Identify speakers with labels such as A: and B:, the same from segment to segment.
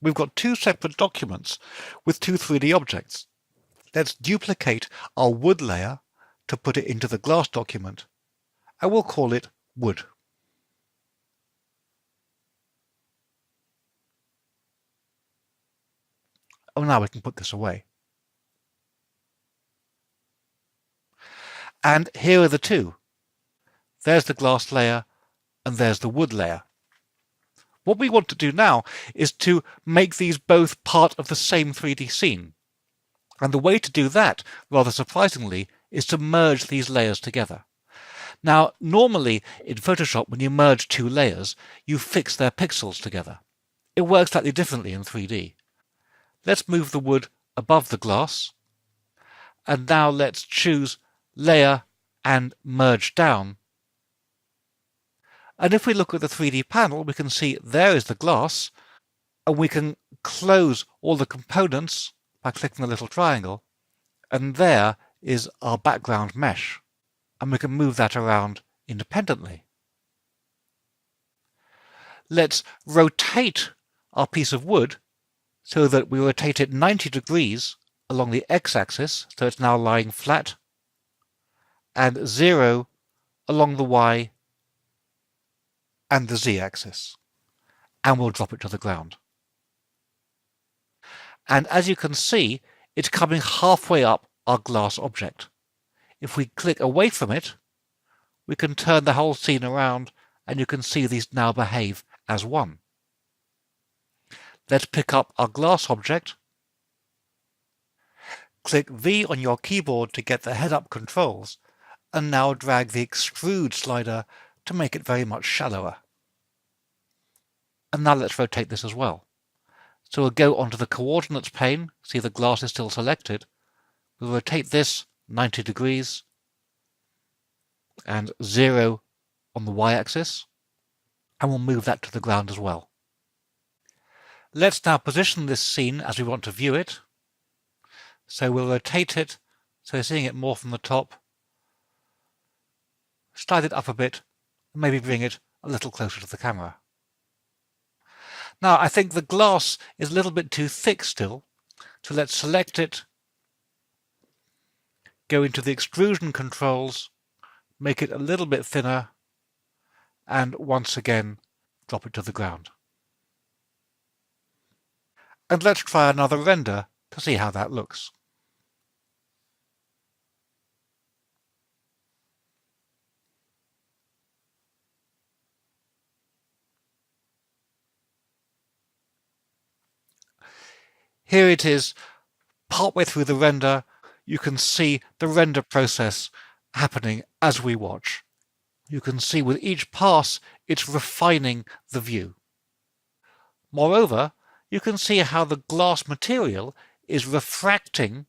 A: we've got two separate documents with two 3D objects. Let's duplicate our wood layer to put it into the glass document, and we'll call it wood. Oh, now we can put this away. And here are the two. There's the glass layer and there's the wood layer. What we want to do now is to make these both part of the same 3D scene. And the way to do that, rather surprisingly, is to merge these layers together. Now, normally in Photoshop, when you merge two layers, you fix their pixels together. It works slightly differently in 3D. Let's move the wood above the glass. And now let's choose Layer and Merge Down. And if we look at the 3D panel, we can see there is the glass, and we can close all the components by clicking the little triangle, and there is our background mesh, and we can move that around independently. Let's rotate our piece of wood so that we rotate it 90 degrees along the x-axis, so it's now lying flat, and 0 along the y and the z-axis, and we'll drop it to the ground. And as you can see, it's coming halfway up our glass object. If we click away from it, we can turn the whole scene around, and you can see these now behave as one. Let's pick up our glass object. Click V on your keyboard to get the head-up controls, and now drag the extrude slider to make it very much shallower. And now let's rotate this as well. So we'll go onto the coordinates pane, see the glass is still selected. We'll rotate this 90 degrees and 0 on the y-axis, and we'll move that to the ground as well. Let's now position this scene as we want to view it. So we'll rotate it so we're seeing it more from the top, slide it up a bit, and maybe bring it a little closer to the camera. Now, I think the glass is a little bit too thick still, so let's select it, go into the extrusion controls, make it a little bit thinner, and once again, drop it to the ground. And let's try another render to see how that looks. Here it is, partway through the render. You can see the render process happening as we watch. You can see with each pass, it's refining the view. Moreover, you can see how the glass material is refracting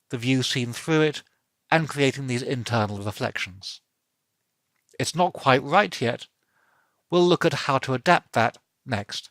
A: the view seen through it and creating these internal reflections. It's not quite right yet. We'll look at how to adapt that next.